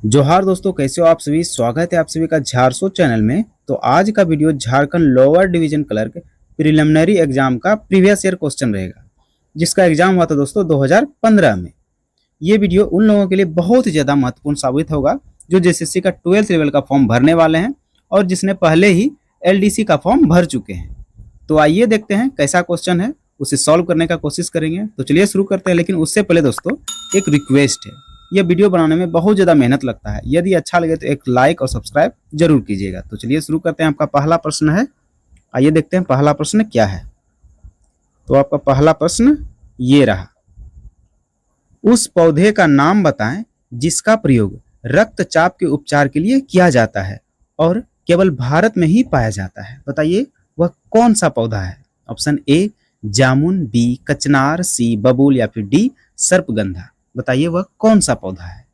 जोहार दोस्तों, कैसे हो आप सभी। स्वागत है आप सभी का झारसो चैनल में। तो आज का video Jharkhand lower division clerk preliminary exam का प्रीवियस ईयर क्वेश्चन रहेगा, जिसका एग्जाम हुआ था दोस्तों 2015 में। ये वीडियो उन लोगों के लिए बहुत ही ज़्यादा महत्वपूर्ण साबित होगा जो जेएसएससी का 12th लेवल का फॉर्म भरने वाले हैं और जिसने पहले ही एलडीसी का फॉर्म भर चुके हैं। तो आइए देखते हैं कैसा क्वेश्चन है, उसे सॉल्व करने का कोशिश करेंगे। तो चलिए शुरू करते हैं, लेकिन उससे पहले दोस्तों एक रिक्वेस्ट है। यह वीडियो बनाने में बहुत ज़्यादा मेहनत लगता है, यदि अच्छा लगे तो एक लाइक और सब्सक्राइब जरूर कीजिएगा। तो चलिए शुरू करते हैं। आपका पहला प्रश्न है, आइए देखते हैं पहला प्रश्न क्या है। तो आपका पहला प्रश्न ये रहा, उस पौधे का नाम बताएं जिसका प्रयोग रक्तचाप के उपचार के लिए किया जाता है और केवल भारत में ही पाया जाता है। बताइए वह कौन सा पौधा है। ऑप्शन ए जामुन, बी कचनार, सी बबूल या फिर डी सर्पगंधा। बताइए वह कौन सा पौधा है।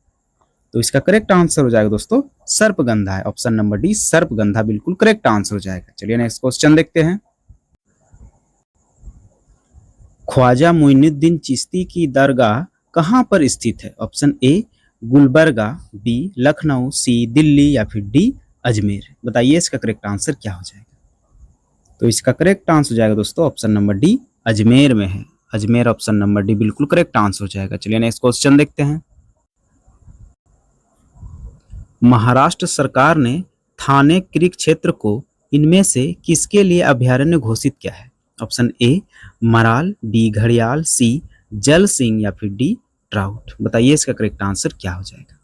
तो इसका करेक्ट आंसर हो जाएगा दोस्तों सर्पगंधा है। ऑप्शन नंबर डी सर्पगंधा बिल्कुल करेक्ट आंसर हो जाएगा। चलिए नेक्स्ट क्वेश्चन देखते हैं। ख्वाजा मुइनुद्दीन चिश्ती की दरगाह कहां पर स्थित है। Option A Gulbarga, B Lucknow, C Delhi या फिर डी अजमेर। बताइए इसका करेक्ट आंसर क्या हो जाएगा। तो इसका करेक्ट आंसर हो जाएगा दोस्तों ऑप्शन नंबर डी अजमेर में है। अजमेर ऑप्शन नंबर डी बिल्कुल करेक्ट आंसर हो जाएगा। चलिए नेक्स्ट क्वेश्चन देखते हैं। महाराष्ट्र सरकार ने थाने क्रीक क्षेत्र को इनमें से किसके लिए अभयारण्य घोषित किया है। ऑप्शन ए मराल, बी घड़ियाल, सी जल सिंह या फिर डी ट्राउट। बताइए इसका करेक्ट आंसर क्या हो जाएगा।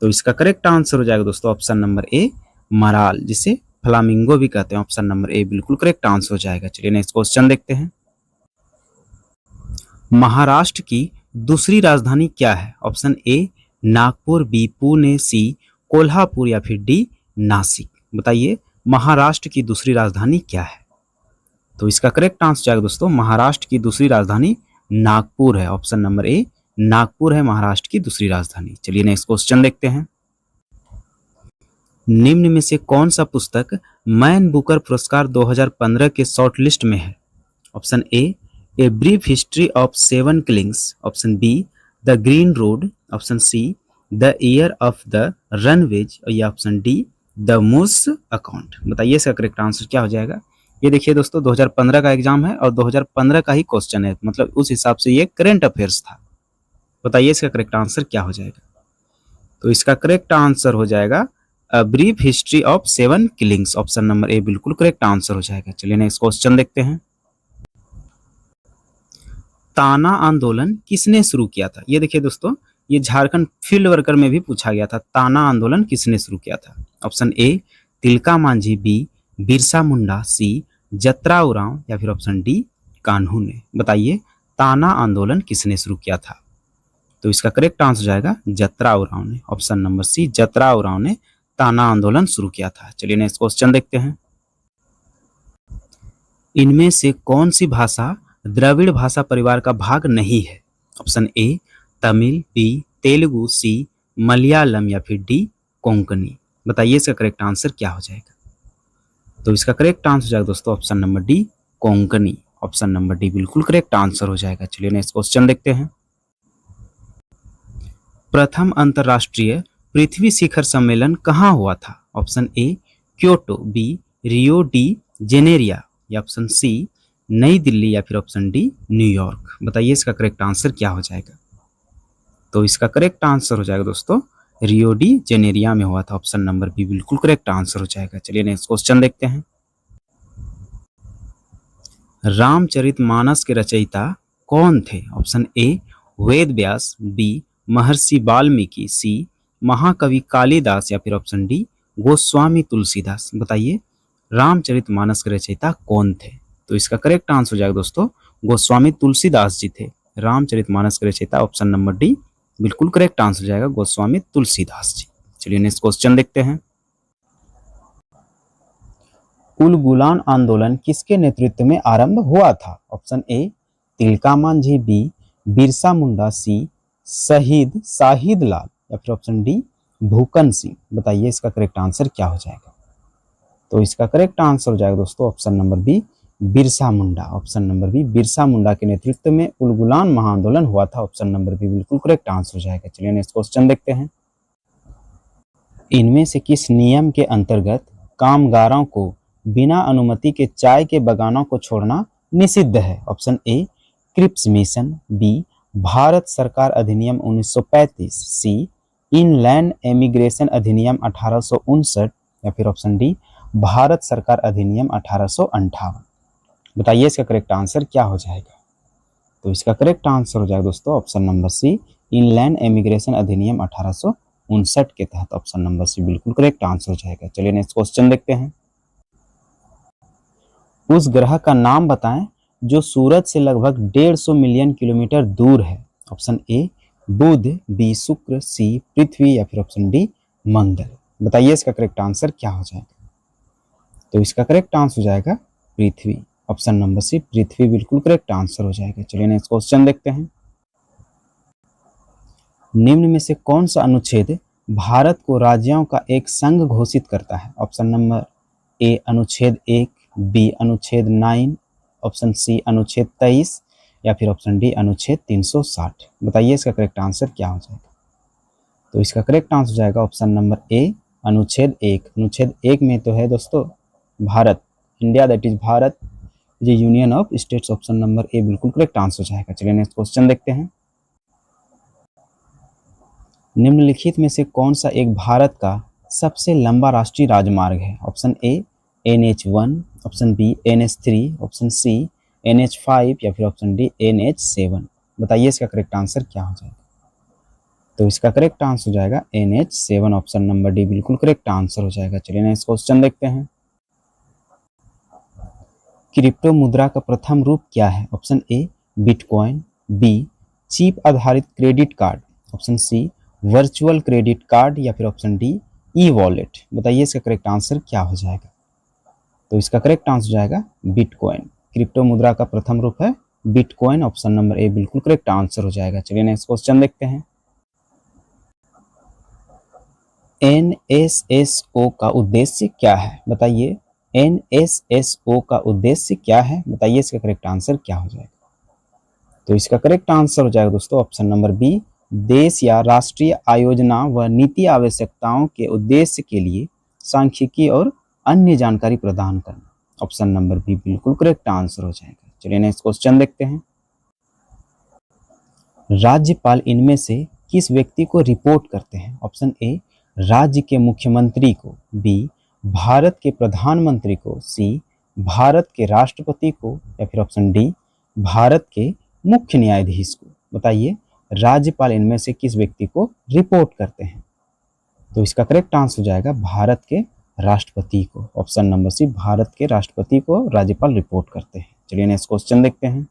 तो इसका करेक्ट आंसर हो जाएगा दोस्तों ऑप्शन नंबर ए मराल, जिसे फ्लामिंगो भी कहते हैं। ऑप्शन नंबर ए बिल्कुल करेक्ट आंसर हो जाएगा। चलिए नेक्स्ट क्वेश्चन देखते हैं। महाराष्ट्र की दूसरी राजधानी क्या है। Option A Nagpur, B Pune, C Kolhapur या फिर डी नासिक। बताइए महाराष्ट्र की दूसरी राजधानी क्या है। तो इसका करेक्ट आंसर जाएगा दोस्तों महाराष्ट्र की दूसरी राजधानी नागपुर है। ऑप्शन नंबर ए नागपुर है महाराष्ट्र की दूसरी राजधानी। चलिए नेक्स्ट क्वेश्चन देखते हैं। निम्न में से कौन सा पुस्तक मैन बुकर पुरस्कार 2015 के शॉर्ट लिस्ट में है। Option A brief history of 7 killings, option B the green road, option C the year of the runaways या option D the moor's account. बताइए इसका करेक्ट आंसर क्या हो जाएगा। ये देखिए दोस्तों 2015 का एग्जाम है और 2015 का ही क्वेश्चन है, मतलब उस हिसाब से ये करंट अफेयर्स था। बताइए इसका करेक्ट आंसर क्या हो जाएगा। तो इसका करेक्ट आंसर हो जाएगा brief history of 7 killings. Option number ए बिल्कुल करेक्ट आंसर हो जाएगा। चलिए नेक्स्ट क्वेश्चन देखते हैं। ताना आंदोलन किसने शुरू किया था। ये देखिए दोस्तों ये झारखंड फील्ड वर्कर में भी पूछा गया था, ताना आंदोलन किसने शुरू किया था। Option A Tilka Manjhi, B Birsa Munda, C Jatra Oraon या फिर ऑप्शन डी कान्हू ने। बताइए ताना आंदोलन किसने शुरू किया था। तो इसका करेक्ट आंसर जाएगा जतरा उरांव ने। ऑप्शन नंबर सी जतरा उरांव ने ताना आंदोलन शुरू किया था। चलिए नेक्स्ट क्वेश्चन देखते हैं। इनमें से कौन सी भाषा द्रविड़ भाषा परिवार का भाग नहीं है। Option A Tamil, B Telugu, C Malayalam या फिर डी कोंकणी। बताइए इसका करेक्ट आंसर क्या हो जाएगा। तो इसका करेक्ट आंसर हो जाएगा दोस्तों option number D Konkani. Option number D बिल्कुल करेक्ट आंसर हो जाएगा। चलिए नेक्स्ट क्वेश्चन देखते हैं। प्रथम अंतरराष्ट्रीय पृथ्वी शिखर सम्मेलन कहाँ हुआ था। Option A Kyoto, B Rio de Janeiro या ऑप्शन सी नई दिल्ली या फिर ऑप्शन डी न्यूयॉर्क। बताइए इसका करेक्ट आंसर क्या हो जाएगा। तो इसका करेक्ट आंसर हो जाएगा दोस्तों रियो डी जेनेरिया में हुआ था। ऑप्शन नंबर बी बिल्कुल करेक्ट आंसर हो जाएगा। चलिए नेक्स्ट क्वेश्चन देखते हैं। रामचरितमानस के रचयिता कौन थे। ऑप्शन ए वेद व्यास, बी महर्षि वाल्मीकि, सी महाकवि कालिदास या फिर ऑप्शन डी गोस्वामी तुलसीदास। बताइए रामचरितमानस के रचयिता कौन थे। तो इसका करेक्ट आंसर हो जाएगा दोस्तों गोस्वामी तुलसीदास जी थे रामचरितमानस के रचयिता। ऑप्शन नंबर डी बिल्कुल करेक्ट आंसर हो जाएगा गोस्वामी तुलसीदास जी। चलिए नेक्स्ट क्वेश्चन देखते हैं। उलगुलान आंदोलन किसके नेतृत्व में आरंभ हुआ था। Option A Tilka Manjhi, B Birsa Munda, C शहीद शाहिद लाल या फिर ऑप्शन डी भूकन सिंह। बताइए इसका करेक्ट आंसर क्या हो जाएगा। तो इसका करेक्ट आंसर हो जाएगा दोस्तों ऑप्शन नंबर बी बिरसा मुंडा। ऑप्शन नंबर बी बिरसा मुंडा के नेतृत्व में उलगुलान महाआंदोलन हुआ था। ऑप्शन नंबर बी बिल्कुल करेक्ट आंसर हो जाएगा। चलिए नेक्स्ट क्वेश्चन देखते हैं। इनमें से किस नियम के अंतर्गत कामगारों को बिना अनुमति के चाय के बगानों को छोड़ना निषिद्ध है? Option a Cripps mission, b Bharat सरकार अधिनियम 1935, सी इनलैंड एमिग्रेशन अधिनियम 1859 या फिर ऑप्शन डी भारत सरकार अधिनियम 1858। बताइए इसका करेक्ट आंसर क्या हो जाएगा? तो इसका करेक्ट आंसर हो जाएगा दोस्तों option number c inland emigration अधिनियम 1859 के तहत ऑप्शन नंबर सी बिल्कुल करेक्ट आंसर हो जाएगा। चलिए नेक्स्ट क्वेश्चन देखते हैं। उस ग्रह का नाम बताएं जो सूरज से लगभग 150 मिलियन किलोमीटर दूर है। ऑप्शन ए बुध, बी शुक्र, सी पृथ्वी या फिर ऑप्शन डी मंगल। बताइए इसका करेक्ट आंसर क्या हो जाएगा? तो इसका करेक्ट आंसर हो जाएगा पृथ्वी। ऑप्शन नंबर सी पृथ्वी बिल्कुल करेक्ट आंसर हो जाएगा। चलिए नेक्स्ट क्वेश्चन देखते हैं। निम्न में से कौन सा अनुच्छेद भारत को राज्यों का एक संघ घोषित करता है? ऑप्शन नंबर ए अनुच्छेद 1, बी अनुच्छेद 9, ऑप्शन सी अनुच्छेद 23 या फिर ऑप्शन डी अनुच्छेद 360। बताइए इसका करेक्ट आंसर क्या हो जाएगा? तो इसका करेक्ट आंसर हो जाएगा ऑप्शन नंबर ए अनुच्छेद 1। अनुच्छेद 1 में तो है दोस्तों Bharat, India that is Bharat is A union of states. Option number ए बिल्कुल करेक्ट आंसर हो जाएगा। चलिए नेक्स्ट क्वेश्चन देखते हैं। निम्नलिखित में से कौन सा एक भारत का सबसे लंबा राष्ट्रीय राजमार्ग है? Option a NH1, option b NH3, option c NH5 या फिर ऑप्शन डी NH7। बताइए इसका करेक्ट आंसर क्या हो जाएगा? तो इसका करेक्ट आंसर हो जाएगा NH7। ऑप्शन नंबर डी बिल्कुल करेक्ट आंसर हो जाएगा। चलिए नेक्स्ट क्वेश्चन देखते हैं। क्रिप्टो मुद्रा का प्रथम रूप क्या है? Option A bitcoin, B chip आधारित credit card, option C virtual credit card या फिर ऑप्शन डी ई वॉलेट। बताइए इसका करेक्ट आंसर क्या हो जाएगा? तो इसका करेक्ट आंसर हो जाएगा बिटकॉइन। क्रिप्टो मुद्रा का प्रथम रूप है बिटकॉइन। ऑप्शन नंबर ए बिल्कुल करेक्ट आंसर हो जाएगा। चलिए नेक्स्ट क्वेश्चन देखते हैं। NSSO का उद्देश्य क्या है? बताइए NSSO का उद्देश्य क्या है? बताइए इसका करेक्ट आंसर क्या हो जाएगा? तो इसका करेक्ट आंसर हो जाएगा दोस्तों ऑप्शन नंबर बी देश या राष्ट्रीय आयोजना व नीति आवश्यकताओं के उद्देश्य के लिए सांख्यिकी और अन्य जानकारी प्रदान करना। ऑप्शन नंबर बी बिल्कुल करेक्ट आंसर हो जाएगा। चलिए नेक्स्ट क्वेश्चन देखते हैं। राज्यपाल इनमें से किस व्यक्ति को रिपोर्ट करते हैं? ऑप्शन ए राज्य के मुख्यमंत्री को, बी भारत के प्रधानमंत्री को, सी भारत के राष्ट्रपति को या फिर ऑप्शन डी भारत के मुख्य न्यायाधीश को। बताइए राज्यपाल इनमें से किस व्यक्ति को रिपोर्ट करते हैं? तो इसका करेक्ट आंसर हो जाएगा भारत के राष्ट्रपति को। ऑप्शन नंबर सी भारत के राष्ट्रपति को राज्यपाल रिपोर्ट करते हैं। चलिए नेक्स्ट क्वेश्चन देखते हैं।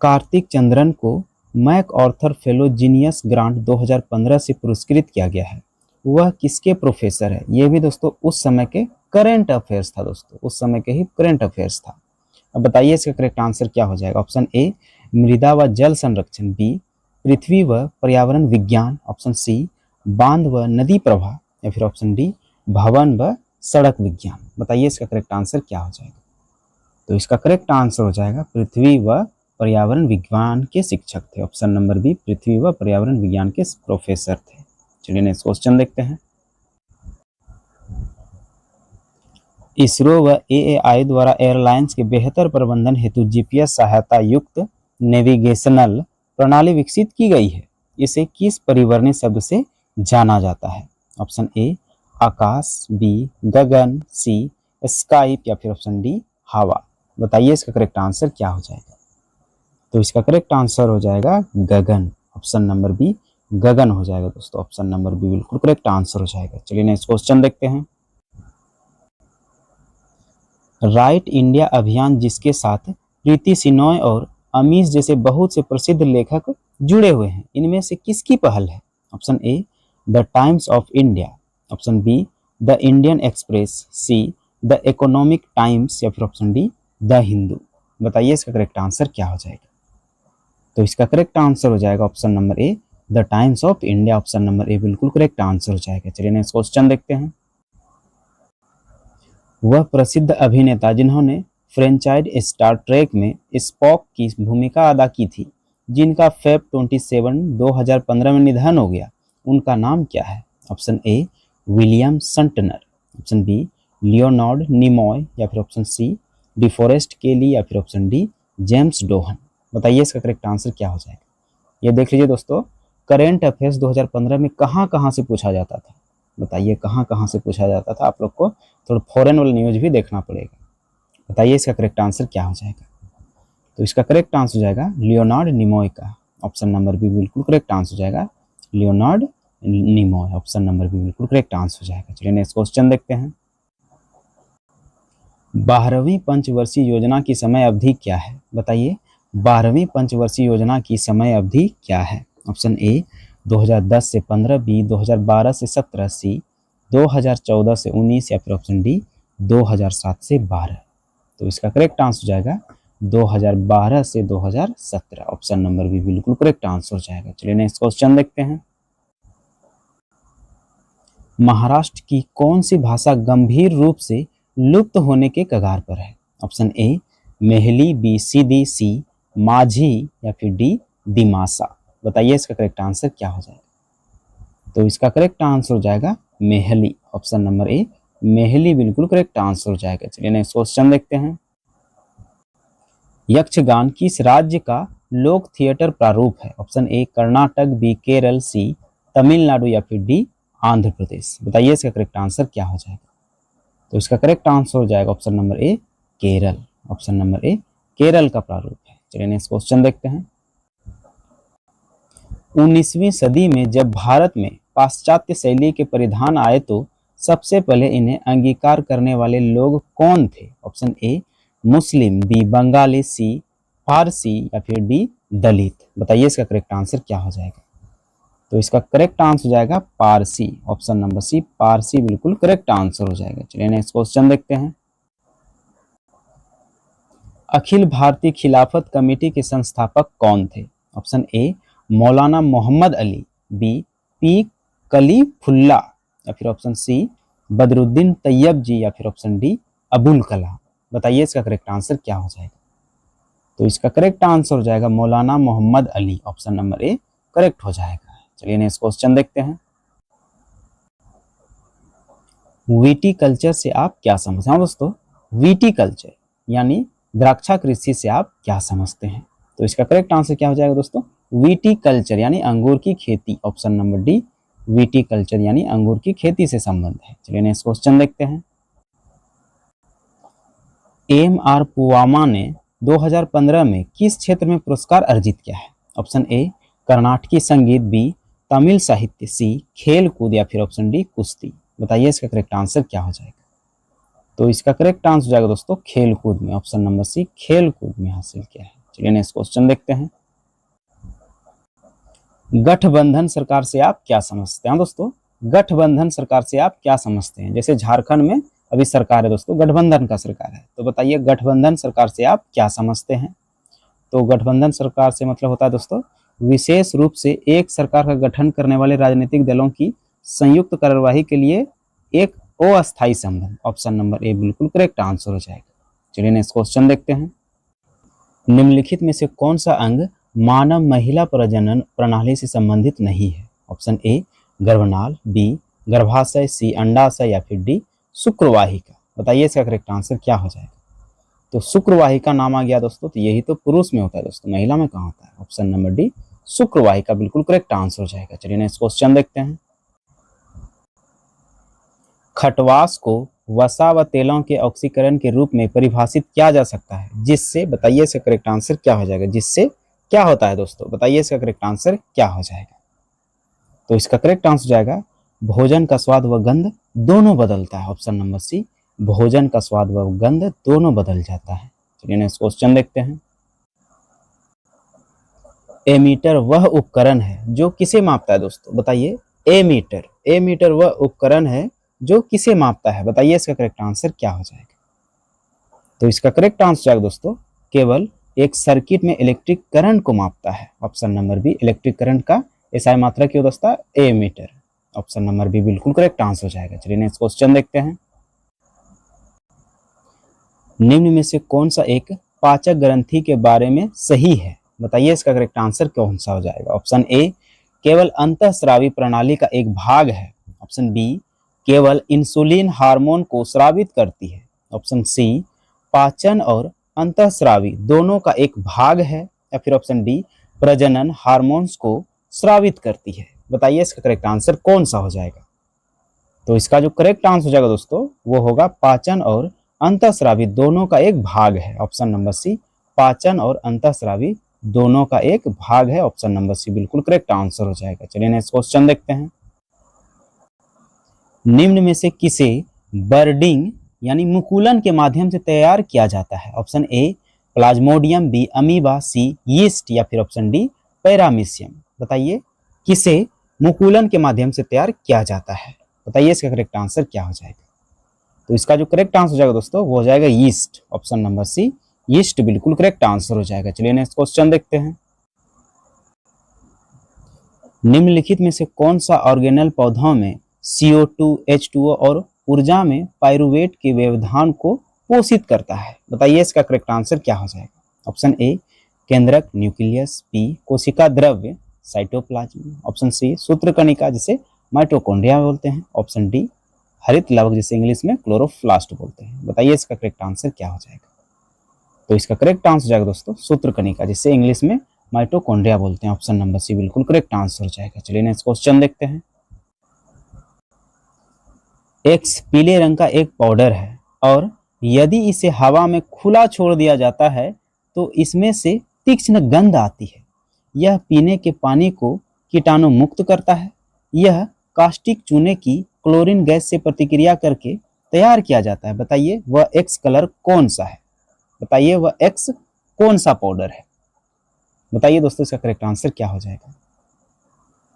कार्तिक चंद्रन को MacArthur fellow genius grant 2015 से पुरस्कृत किया गया है। वह किसके प्रोफेसर है? यह भी दोस्तों उस समय के करंट अफेयर्स था दोस्तों, उस समय के ही करंट अफेयर्स था। अब बताइए इसका करेक्ट आंसर क्या हो जाएगा? ऑप्शन ए मृदा व जल संरक्षण, बी पृथ्वी व पर्यावरण विज्ञान, ऑप्शन सी बांध व नदी प्रवाह या फिर ऑप्शन डी भवन व सड़क विज्ञान। बताइए इसका करेक्ट आंसर क्या हो जाएगा? तो इसका करेक्ट आंसर हो जाएगा पृथ्वी व पर्यावरण विज्ञान के शिक्षक थे। ऑप्शन नंबर बी पृथ्वी व पर्यावरण विज्ञान के प्रोफेसर थे। चलिए नेक्स्ट क्वेश्चन देखते हैं। इसरो व AAI द्वारा एयरलाइंस के बेहतर प्रबंधन हेतु GPS सहायता युक्त नेविगेशनल प्रणाली विकसित की गई है। इसे किस परिवर्णी शब्द से जाना जाता है? ऑप्शन ए आकाश, बी गगन, सी स्काई या फिर ऑप्शन डी हवा। बताइए इसका करेक्ट आंसर क्या हो जाएगा? तो इसका करेक्ट आंसर हो जाएगा गगन। ऑप्शन नंबर बी गगन हो जाएगा दोस्तों। ऑप्शन नंबर बी बिल्कुल करेक्ट आंसर हो जाएगा। चलिए नेक्स्ट क्वेश्चन देखते हैं। राइट इंडिया अभियान जिसके साथ प्रीति सिनोय और अमीश जैसे बहुत से प्रसिद्ध लेखक जुड़े हुए हैं, इनमें से किसकी पहल है? Option A the times of India, option B the Indian express, see the economic times या फिर ऑप्शन डी द हिंदू। बताइए इसका करेक्ट आंसर क्या हो जाएगा? तो इसका करेक्ट आंसर हो जाएगा option number A the times of India. Option number ए बिल्कुल करेक्ट आंसर हो जाएगा। चलिए नेक्स्ट क्वेश्चन देखते हैं। वह प्रसिद्ध अभिनेता जिन्होंने फ्रेंचाइज स्टार ट्रेक में स्पॉक की भूमिका अदा की थी, जिनका फेब 27 2015 में निधन हो गया, उनका नाम क्या है? Option A William Shatner, option B Leonard Nimoy, या फिर ऑप्शन सी डिफॉरेस्ट केली, या फिर ऑप्शन डी जेम्स डोहन। बताइए इसका करेक्ट आंसर क्या हो जाएगा। ये देख लीजिए दोस्तों, करेंट अफेयर्स 2015 में कहाँ कहाँ से पूछा जाता था। बताइए कहाँ कहाँ से पूछा जाता था। आप लोग को थोड़ा फॉरेन वाला न्यूज भी देखना पड़ेगा। बताइए इसका करेक्ट आंसर क्या हो जाएगा। तो इसका करेक्ट आंसर हो जाएगा लियोनार्ड निमॉय का। ऑप्शन नंबर बी बिल्कुल करेक्ट आंसर हो जाएगा, लियोनार्ड निमॉय। ऑप्शन नंबर बी बिल्कुल करेक्ट आंसर हो जाएगा। चलिए नेक्स्ट क्वेश्चन देखते हैं। 12वीं पंचवर्षीय योजना की समय अवधि क्या है? बताइए 12वीं पंचवर्षीय योजना की समय अवधि क्या है? ऑप्शन ए 2010 से 15, बी 2012 से 17, सी 2014 से 19, या फिर ऑप्शन डी 2007 से 12। तो इसका करेक्ट आंसर हो जाएगा 2012 से 2017। ऑप्शन नंबर बी बिल्कुल करेक्ट आंसर हो जाएगा। चलिए नेक्स्ट क्वेश्चन देखते हैं। महाराष्ट्र की कौन सी भाषा गंभीर रूप से लुप्त होने के कगार पर है? ऑप्शन ए मेहली, बी सीधी, सी माझी, या फिर डी दिमासा। बताइए इसका करेक्ट आंसर क्या हो जाएगा। तो इसका करेक्ट आंसर हो जाएगा मेहली। ऑप्शन नंबर ए मेहली बिल्कुल करेक्ट आंसर हो जाएगा। चलिए नेक्स्ट क्वेश्चन देखते हैं। यक्षगान किस राज्य का लोक थिएटर प्रारूप है? Option A Karnataka, B Kerala, C Tamil Nadu, या फिर डी आंध्र प्रदेश। बताइए इसका करेक्ट आंसर क्या हो जाएगा। तो इसका करेक्ट आंसर हो जाएगा ऑप्शन नंबर ए केरल। ऑप्शन नंबर ए केरल का प्रारूप है। चलिए नेक्स्ट क्वेश्चन देखते हैं। 19वीं सदी में जब भारत में पाश्चात्य शैली के परिधान आए तो सबसे पहले इन्हें अंगीकार करने वाले लोग कौन थे? Option A Muslim, B Bengali, C Farsi, या फिर डी दलित। बताइए इसका करेक्ट आंसर क्या हो जाएगा। तो इसका करेक्ट आंसर हो जाएगा Parsi. Option number c Parsi बिल्कुल करेक्ट आंसर हो जाएगा। चलिए नेक्स्ट क्वेश्चन देखते हैं। अखिल भारतीय खिलाफत कमेटी के संस्थापक कौन थे? ऑप्शन ए मौलाना मोहम्मद अली, बी पी कलीफुल्ला, या फिर ऑप्शन सी बदरुद्दीन तैयब जी, या फिर ऑप्शन डी अबुल कलाम। बताइए इसका करेक्ट आंसर क्या हो जाएगा। तो इसका करेक्ट आंसर हो जाएगा Maulana Mohammad Ali. Option number a correct हो जाएगा। चलिए नेक्स्ट क्वेश्चन देखते हैं। विटीकल्चर से आप क्या समझते हैं? दोस्तों विटीकल्चर यानी द्राक्षा कृषि से आप क्या समझते हैं? तो इसका करेक्ट आंसर क्या हो जाएगा दोस्तों, विटीकल्चर यानी अंगूर की खेती। ऑप्शन नंबर डी विटीकल्चर यानी अंगूर की खेती से संबंध है। चलिए नेक्स्ट क्वेश्चन देखते हैं। एम.आर. पुवामा ने 2015 में किस क्षेत्र में पुरस्कार अर्जित किया है? ऑप्शन ए कर्नाटकी संगीत, बी तमिल साहित्य, सी खेल कूद, या फिर ऑप्शन डी कुश्ती। बताइए इसका करेक्ट आंसर क्या हो जाएगा। तो इसका करेक्ट आंसर हो जाएगा दोस्तों खेल कूद में। ऑप्शन नंबर सी खेल कूद में हासिल किया है। चलिए नेक्स्ट क्वेश्चन देखते हैं। गठबंधन सरकार से आप क्या समझते हैं? दोस्तों गठबंधन सरकार से आप क्या समझते हैं? जैसे झारखंड में अभी सरकार है दोस्तों, गठबंधन का सरकार है, तो बताइए गठबंधन सरकार से आप क्या समझते हैं? तो गठबंधन सरकार से मतलब होता है दोस्तों विशेष रूप से एक सरकार का गठन करने वाले राजनीतिक दलों की संयुक्त कार्यवाही के लिए एक अस्थायी संबंध। ऑप्शन नंबर ए बिल्कुल करेक्ट आंसर हो जाएगा। चलिए नेक्स्ट क्वेश्चन देखते हैं। निम्नलिखित में से कौन सा अंग मानव महिला प्रजनन प्रणाली से संबंधित नहीं है? ऑप्शन ए गर्भनाल, बी गर्भाशय, सी अंडाशय, या फिर डी शुक्रवाहिका। बताइए इसका करेक्ट आंसर क्या हो जाएगा। तो शुक्रवाहिका नाम आ गया दोस्तों, तो यही तो पुरुष में होता है दोस्तों, महिला में कहाँ होता है? ऑप्शन नंबर डी शुक्रवाहिका बिल्कुल करेक्ट आंसर हो जाएगा। चलिए नेक्स्ट क्वेश्चन देखते हैं। खटवास को वसा व तेलों के ऑक्सीकरण के रूप में परिभाषित किया जा सकता है जिससे, बताइए इसका करेक्ट आंसर क्या हो जाएगा। जिससे क्या होता है दोस्तों, बताइए इसका करेक्ट आंसर क्या हो जाएगा। तो इसका करेक्ट आंसर हो जाएगा भोजन का स्वाद व गंध दोनों बदलता है। ऑप्शन नंबर सी भोजन का स्वाद व गंध दोनों बदल जाता है। चलिए नेक्स्ट क्वेश्चन देखते हैं। एमीटर वह उपकरण है जो किसे मापता है दोस्तों? बताइए एमीटर वह उपकरण है जो किसे मापता है? बताइए इसका करेक्ट आंसर क्या हो जाएगा। तो इसका करेक्ट आंसर जाएगा दोस्तों केवल एक सर्किट में इलेक्ट्रिक करंट को मापता है। Option number b electric current का एसआई मात्रा क्यों दोस्तों एमीटर। ऑप्शन नंबर बी बिल्कुल करेक्ट आंसर हो जाएगा। चलिए नेक्स्ट क्वेश्चन देखते हैं। निम्न में से कौन सा एक पाचक ग्रंथि के बारे में सही है? बताइए इसका करेक्ट आंसर कौन सा हो जाएगा। ऑप्शन ए केवल अंतःस्रावी प्रणाली का एक भाग है। ऑप्शन बी, केवल इंसुलिन हार्मोन को स्रावित करती है। ऑप्शन सी, पाचन और अंतःस्रावी दोनों का एक भाग है। या फिर ऑप्शन डी, प्रजनन हार्मोन्स को स्रावित करती है। बताइए इसका करेक्ट आंसर कौन सा हो जाएगा। तो इसका जो करेक्ट आंसर हो जाएगा दोस्तों वो होगा पाचन और अंतःस्रावी दोनों का एक भाग है। ऑप्शन नंबर सी, पाचन और अंतःस्रावी दोनों का एक भाग है। ऑप्शन नंबर सी बिल्कुल करेक्ट आंसर हो जाएगा। चलिए नेक्स्ट क्वेश्चन देखते हैं। निम्न में से किसे बर्डिंग यानी मुकुलन के माध्यम से तैयार किया जाता है। Option a, plasmodium, b, amoeba, c, yeast, या फिर ऑप्शन डी, पैरामीशियम। बताइए किसे मुकुलन के माध्यम से तैयार किया जाता है। बताइए इसका करेक्ट आंसर क्या हो जाएगा। तो इसका जो करेक्ट आंसर हो जाएगा दोस्तों वो हो जाएगा yeast. Option number c, yeast बिल्कुल करेक्ट आंसर हो जाएगा। चलिए नेक्स्ट क्वेश्चन देखते हैं। निम्नलिखित में से कौन सा ऑर्गेनल पौधों में CO2, H2O और ऊर्जा में पाइरुवेट के व्यवधान को पोषित करता है। बताइए इसका करेक्ट आंसर क्या हो जाएगा। ऑप्शन ए, केंद्रक न्यूक्लियस, बी, कोशिका द्रव्य साइटोप्लाज्म, ऑप्शन सी, सूत्रकणिका जिसे माइटोकॉन्ड्रिया बोलते हैं, ऑप्शन डी, हरित लवक जिसे इंग्लिश में क्लोरोप्लास्ट बोलते हैं। बताइए इसका करेक्ट आंसर क्या हो जाएगा। तो इसका करेक्ट आंसर हो जाएगा दोस्तों सूत्रकणिका जिसे इंग्लिश में माइटोकॉन्ड्रिया बोलते हैं। ऑप्शन नंबर सी बिल्कुल करेक्ट आंसर हो जाएगा। चलिए नेक्स्ट क्वेश्चन देखते हैं। एक्स पीले रंग का एक पाउडर है और यदि इसे हवा में खुला छोड़ दिया जाता है तो इसमें से तीक्ष्ण गंध आती है। यह पीने के पानी को कीटाणु मुक्त करता है। यह कास्टिक चूने की क्लोरीन गैस से प्रतिक्रिया करके तैयार किया जाता है। बताइए वह एक्स कलर कौन सा है। बताइए वह एक्स कौन सा पाउडर है। बताइए दोस्तों इसका करेक्ट आंसर क्या हो जाएगा।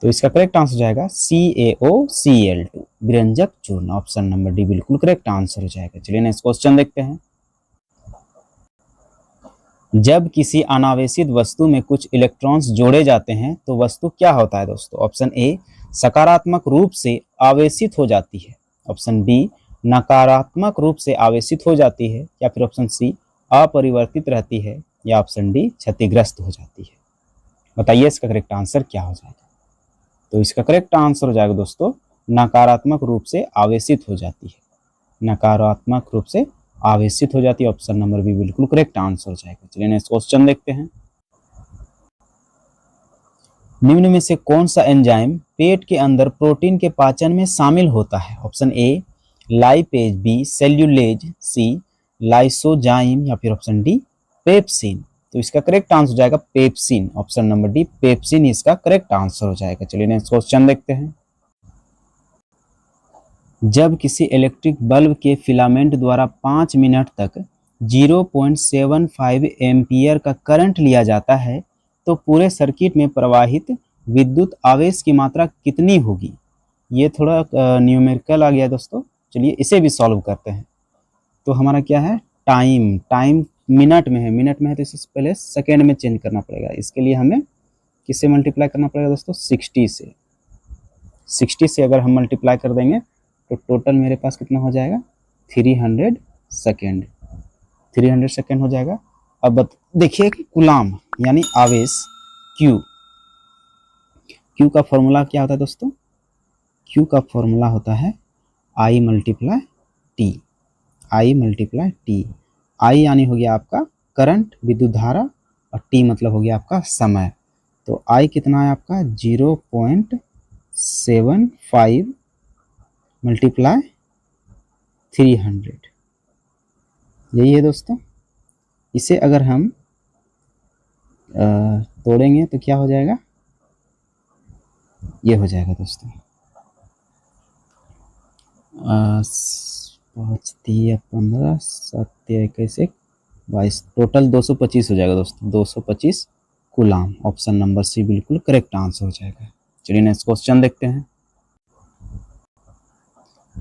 तो इसका करेक्ट आंसर हो जाएगा CaOCl2 विरंजक चूर्ण। ऑप्शन नंबर डी बिल्कुल करेक्ट आंसर हो जाएगा। चलिए नेक्स्ट क्वेश्चन देखते हैं। जब किसी अनावेशित वस्तु में कुछ इलेक्ट्रॉन्स जोड़े जाते हैं तो वस्तु क्या होता है दोस्तों। ऑप्शन ए, सकारात्मक रूप से आवेशित हो जाती है। ऑप्शन बी, नकारात्मक रूप से आवेशित हो जाती है। या फिर ऑप्शन सी, अपरिवर्तित रहती है। या ऑप्शन डी, क्षतिग्रस्त हो जाती है। बताइए इसका करेक्ट आंसर क्या हो जाएगा। तो इसका करेक्ट आंसर हो जाएगा दोस्तों नकारात्मक रूप से आवेशित हो जाती है। नकारात्मक रूप से आवेशित हो जाती है। ऑप्शन नंबर बी बिल्कुल करेक्ट आंसर हो जाएगा। चलिए नेक्स्ट क्वेश्चन देखते हैं। निम्न में से कौन सा एंजाइम पेट के अंदर प्रोटीन के पाचन में शामिल होता है। Option a, lipase, b, cellulase, c, lysozyme, या फिर ऑप्शन डी, पेप्सिन। तो इसका करेक्ट आंसर हो जाएगा pepsin. Option number D, pepsin इसका करेक्ट आंसर हो जाएगा। चलिए नेक्स्ट क्वेश्चन देखते हैं। जब किसी इलेक्ट्रिक बल्ब के फिलामेंट द्वारा 5 मिनट तक 0.75 एम्पियर का करंट लिया जाता है तो पूरे सर्किट में प्रवाहित विद्युत आवेश की मात्रा कितनी होगी। ये थोड़ा न्यूमेरिकल आ गया दोस्तों। चलिए इसे भी सॉल्व करते हैं। तो हमारा क्या है, टाइम मिनट में है। मिनट में है तो इससे पहले सेकेंड में चेंज करना पड़ेगा। इसके लिए हमें किससे मल्टीप्लाई करना पड़ेगा दोस्तों, 60 से। 60 से अगर हम मल्टीप्लाई कर देंगे तो टोटल मेरे पास कितना हो जाएगा, 300 सेकेंड। 300 सेकेंड हो जाएगा। अब देखिए कूलाम यानी आवेश Q का फॉर्मूला क्या होता है दोस्तों। Q का फॉर्मूला होता है I मल्टीप्लाई T। I यानी हो गया आपका करंट, विद्युत धारा, और T मतलब हो गया आपका समय। तो I कितना है आपका 0.75 मल्टीप्लाई 300, यही है दोस्तों। इसे अगर हम तोड़ेंगे तो क्या हो जाएगा, ये हो जाएगा दोस्तों 5 3 15 7 21 22, टोटल 225 हो जाएगा दोस्तों। 225 कूलाम। ऑप्शन नंबर सी बिल्कुल करेक्ट आंसर हो जाएगा। चलिए नेक्स्ट क्वेश्चन देखते हैं।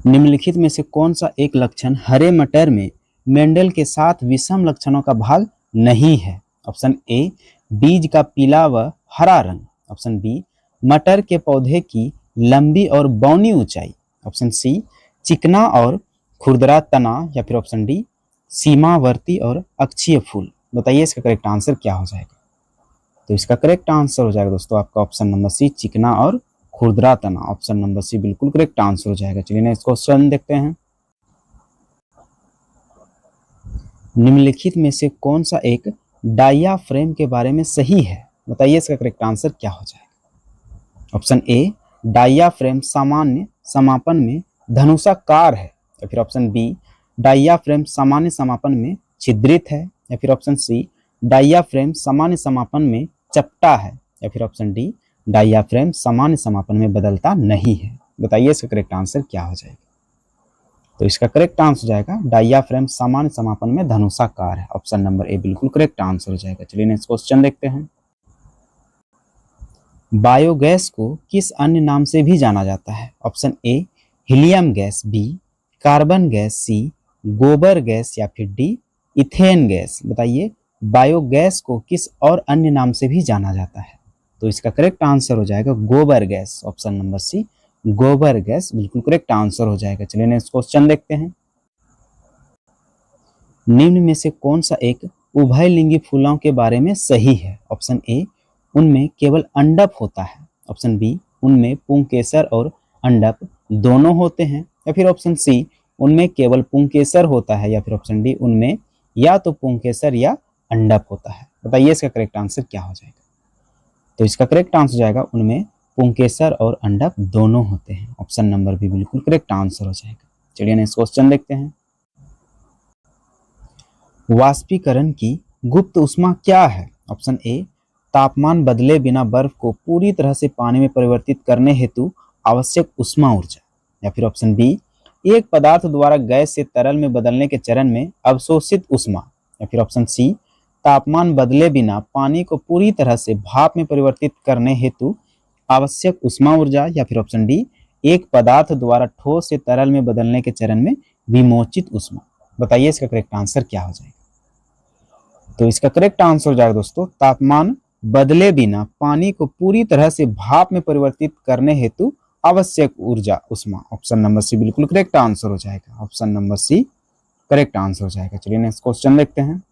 निम्नलिखित में से कौन सा एक लक्षण हरे मटर में मेंडल के 7 विषम लक्षणों का भाग नहीं है। ऑप्शन ए, बीज का पीला व हरा रंग। ऑप्शन बी, मटर के पौधे की लंबी और बौनी ऊंचाई। ऑप्शन सी, चिकना और खुरदरा तना। या फिर ऑप्शन डी, सीमावर्ती और अक्षीय फूल। बताइए इसका करेक्ट आंसर क्या हो जाएगा। तो इसका करेक्ट आंसर हो जाएगा दोस्तों आपका ऑप्शन नंबर सी, चिकना और खुरदरा तना। ऑप्शन नंबर सी बिल्कुल करेक्ट आंसर हो जाएगा। चलिए नेक्स्ट क्वेश्चन देखते हैं। निम्नलिखित में से कौन सा एक डायाफ्रेम के बारे में सही है? बताइए इसका करेक्ट आंसर क्या हो जाएगा। ऑप्शन ए, डायाफ्रेम सामान्य समापन में धनुषाकार है, या फिर ऑप्शन बी, डायाफ्रेम सामान्य समापन में छिद्रित है, या फिर ऑप्शन सी, डायाफ्रेम सामान्य समापन में चपटा है, या फिर ऑप्शन डी, डायाफ्रेम सामान्य समापन में बदलता नहीं है। बताइए इसका करेक्ट आंसर क्या हो जाएगा। तो इसका करेक्ट आंसर हो जाएगा डायाफ्रेम सामान्य समापन में धनुषाकार है। ऑप्शन नंबर ए बिल्कुल करेक्ट आंसर हो जाएगा। चलिए नेक्स्ट क्वेश्चन देखते हैं। बायोगैस को किस अन्य नाम से भी जाना जाता है? Option A, helium gas, B, carbon gas, C, गोबर गैस, या फिर डी, इथेन गैस। बताइए बायोगैस को किस और अन्य नाम से भी जाना जाता है? तो इसका करेक्ट आंसर हो जाएगा गोबर गैस। ऑप्शन नंबर सी, गोबर गैस बिल्कुल करेक्ट आंसर हो जाएगा। चलिए नेक्स्ट क्वेश्चन देखते हैं। निम्न में से कौन सा एक उभयलिंगी फूलों के बारे में सही है? ऑप्शन ए, उनमें केवल अंडक होता है, ऑप्शन बी, उनमें पुंकेसर और अंडक दोनों होते हैं, या फिर ऑप्शन सी, उनमें केवल पुंकेसर होता है, या फिर ऑप्शन डी, उनमें या तो पुंकेसर या अंडक होता है। बताइए इसका करेक्ट आंसर क्या हो जाएगा। तो इसका करेक्ट आंसर हो जाएगा उनमें पुंकेसर और अंडक दोनों होते हैं। ऑप्शन नंबर बी बिल्कुल करेक्ट आंसर हो जाएगा। चलिए नेक्स्ट क्वेश्चन देखते हैं। वाष्पीकरण की गुप्त ऊष्मा क्या है? ऑप्शन ए, तापमान बदले बिना बर्फ को पूरी तरह से पानी में परिवर्तित करने हेतु आवश्यक ऊष्मा ऊर्जा, या फिर ऑप्शन बी, एक पदार्थ द्वारा गैस से तरल में बदलने के चरण में अवशोषित ऊष्मा, या फिर ऑप्शन सी, तापमान बदले बिना पानी को पूरी तरह से भाप में परिवर्तित करने हेतु आवश्यक ऊष्मा ऊर्जा, या फिर ऑप्शन डी, एक पदार्थ द्वारा ठोस से तरल में बदलने के चरण में विमोचित ऊष्मा। बताइए इसका करेक्ट आंसर क्या हो जाएगा। तो इसका करेक्ट आंसर हो जाएगा दोस्तों तापमान बदले बिना पानी को पूरी तरह से भाप में परिवर्तित करने हेतु आवश्यक ऊर्जा ऊष्मा। ऑप्शन नंबर सी बिल्कुल करेक्ट आंसर हो जाएगा। Option number c correct answer हो जाएगा। चलिए नेक्स्ट क्वेश्चन देखते हैं।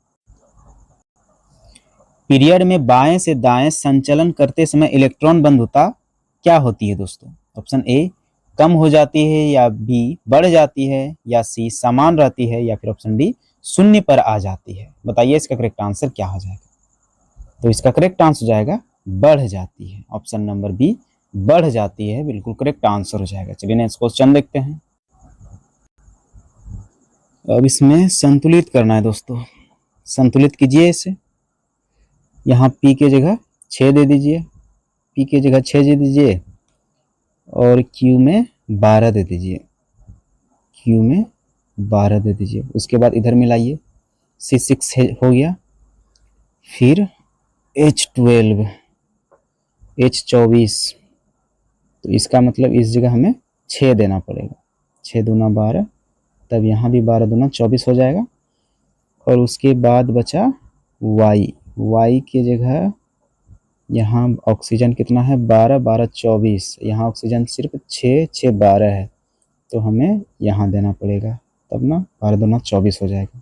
पीरियड में बाएं से दाएं संचलन करते समय इलेक्ट्रॉन बंधुता क्या होती है दोस्तों? ऑप्शन ए, कम हो जाती है, या बी, बढ़ जाती है, या सी, समान रहती है, या फिर ऑप्शन डी, शून्य पर आ जाती है। बताइए इसका करेक्ट आंसर क्या हो जाएगा। तो इसका करेक्ट आंसर हो जाएगा बढ़ जाती है। ऑप्शन नंबर बी, बढ़ जाती है बिल्कुल करेक्ट आंसर हो जाएगा। चलिए नेक्स्ट क्वेश्चन देखते हैं। अब इसमें संतुलित करना है दोस्तों। संतुलित कीजिए इसे। यहाँ पी के जगह 6 दे दीजिए, पी के जगह 6 दे दीजिए, और क्यू में 12 दे दीजिए, क्यू में 12 दे दीजिए। उसके बाद इधर मिलाइए, C6 हो गया, फिर H12, H24। तो इसका मतलब इस जगह हमें 6 देना पड़ेगा। 6 दूना 12, तब यहाँ भी 12 दूना 24 हो जाएगा। और उसके बाद बचा Y, Y की जगह यहाँ ऑक्सीजन कितना है 12, 12, 24। यहाँ ऑक्सीजन सिर्फ 6, 6, 12 है, तो हमें यहाँ देना पड़ेगा, तब ना 12 दूना 24 हो जाएगा।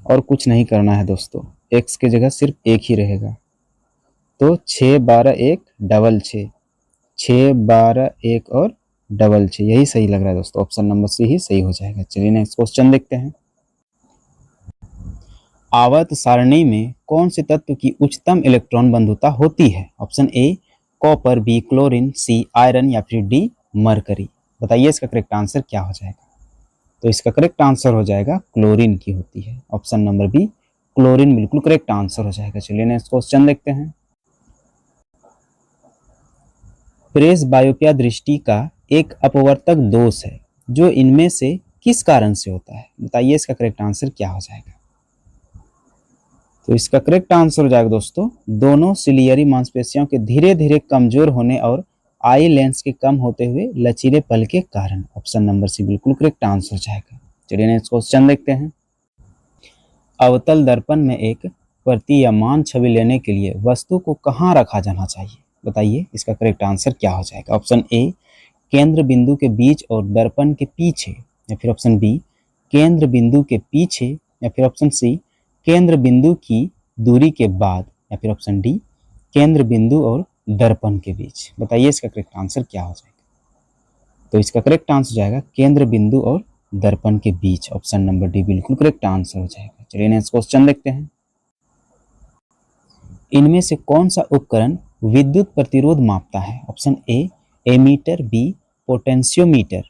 और कुछ नहीं करना है दोस्तों, x की जगह सिर्फ 1 ही रहेगा। तो 6, 12, 1, डबल 6, 6, 12, 1 और डबल 6, यही सही लग रहा है दोस्तों। ऑप्शन नंबर सी ही सही हो जाएगा। चलिए नेक्स्ट क्वेश्चन देखते हैं। आवर्त सारणी में कौन से तत्व की उच्चतम इलेक्ट्रॉन बंधुता होती है? Option a, copper, b, chlorine, c, iron, या फिर डी, मरकरी। बताइए इसका करेक्ट आंसर क्या हो जाएगा। तो इसका करेक्ट आंसर हो जाएगा क्लोरीन की होती है। ऑप्शन नंबर बी, क्लोरीन बिल्कुल करेक्ट आंसर हो जाएगा। चलिए नेक्स्ट क्वेश्चन देखते हैं। प्रेस बायोपिया दृष्टि का एक अपवर्तक दोष है जो इनमें से किस कारण से होता है? बताइए इसका करेक्ट आंसर क्या हो जाएगा। तो इसका करेक्ट आंसर हो जाएगा दोस्तों दोनों सिलियरी मांसपेशियों के धीरे धीरे कमजोर होने और आई लेंस के कम होते हुए लचीले पल के कारण। ऑप्शन नंबर सी बिल्कुल करेक्ट आंसर हो जाएगा। चलिए नेक्स्ट क्वेश्चन देखते हैं। अवतल दर्पण में एक प्रतीयमान छवि लेने के लिए वस्तु को कहाँ रखा जाना चाहिए? बताइए इसका करेक्ट आंसर क्या हो जाएगा। ऑप्शन ए, केंद्र बिंदु के बीच और दर्पण के पीछे, या फिर ऑप्शन बी, केंद्र बिंदु के पीछे, या फिर ऑप्शन सी, केंद्र बिंदु की दूरी के बाद, या फिर ऑप्शन डी, केंद्र बिंदु और दर्पण के बीच। बताइए इसका करेक्ट आंसर क्या हो जाएगा। तो इसका करेक्ट आंसर हो जाएगा केंद्र बिंदु और दर्पण के बीच। ऑप्शन नंबर डी बिल्कुल करेक्ट आंसर हो जाएगा। चलिए नेक्स्ट क्वेश्चन देखते हैं। इनमें से कौन सा उपकरण विद्युत प्रतिरोध मापता है? Option a ammeter, b potentiometer,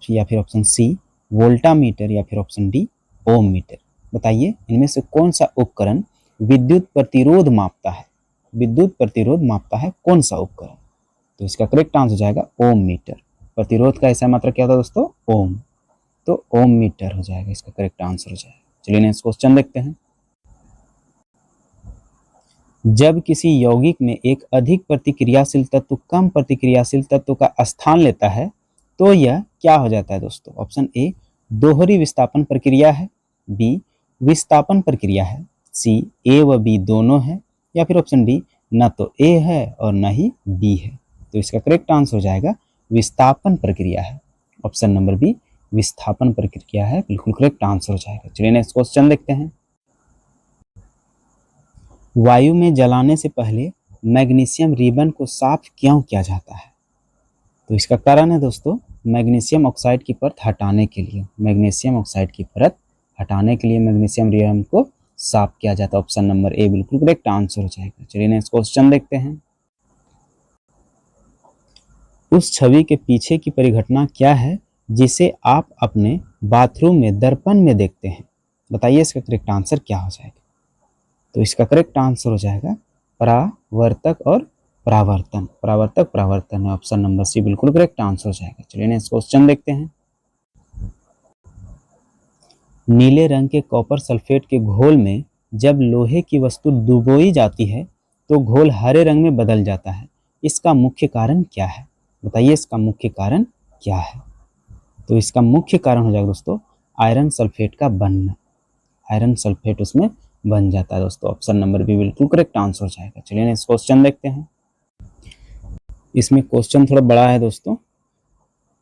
या फिर ऑप्शन सी वोल्टामीटर, या फिर ऑप्शन डी ओम मीटर। बताइए इनमें से कौन सा उपकरण विद्युत प्रतिरोध मापता है? विद्युत प्रतिरोध मापता है कौन सा उपकरण? तो इसका करेक्ट आंसर हो जाएगा ओम मीटर। प्रतिरोध का ऐसा मात्रा क्या होता है दोस्तों? ओम। तो ओम मीटर हो जाएगा, इसका करेक्ट आंसर हो जाएगा। चलिए नेक्स्ट क्वेश्चन देखते हैं। जब किसी यौगिक में एक अधिक प्रतिक्रियाशील तत्व कम प्रतिक्रियाशील तत्व का स्थान लेता है तो यह क्या हो जाता है दोस्तों? ऑप्शन ए दोहरी विस्थापन प्रक्रिया है, बी विस्थापन प्रक्रिया है, सी ए व बी दोनों है, या फिर ऑप्शन डी न तो ए है और न ही बी है। तो इसका करेक्ट आंसर हो जाएगा विस्थापन प्रक्रिया है। ऑप्शन नंबर बी विस्थापन प्रक्रिया है, बिल्कुल करेक्ट आंसर हो जाएगा। चलिए नेक्स्ट क्वेश्चन देखते हैं। वायु में जलाने से पहले मैग्नीशियम रिबन को साफ क्यों किया जाता है? तो इसका कारण है दोस्तों मैग्नीशियम ऑक्साइड की परत हटाने के लिए। मैग्नीशियम ऑक्साइड की परत हटाने के लिए मैग्नीशियम रिबन को साफ किया जाता है। ऑप्शन नंबर ए बिल्कुल करेक्ट आंसर हो जाएगा। चलिए नेक्स्ट क्वेश्चन देखते हैं। उस छवि के पीछे की परिघटना क्या है जिसे आप अपने बाथरूम में दर्पण में देखते हैं? बताइए इसका करेक्ट आंसर क्या हो जाएगा। तो इसका करेक्ट आंसर हो जाएगा परावर्तक और परावर्तन। परावर्तक परावर्तन है, ऑप्शन नंबर सी बिल्कुल करेक्ट आंसर हो जाएगा। चलिए नेक्स्ट क्वेश्चन देखते हैं। नीले रंग के कॉपर सल्फेट के घोल में जब लोहे की वस्तु डुबोई जाती है तो घोल हरे रंग में बदल जाता है। इसका मुख्य कारण क्या है? बताइए इसका मुख्य कारण क्या है। तो इसका मुख्य कारण हो जाएगा दोस्तों आयरन सल्फेट का बनना। आयरन सल्फेट उसमें बन जाता है दोस्तों। ऑप्शन नंबर बी बिल्कुल करेक्ट आंसर हो जाएगा। चलिए नेक्स्ट क्वेश्चन देखते हैं। इसमें क्वेश्चन थोड़ा बड़ा है दोस्तों।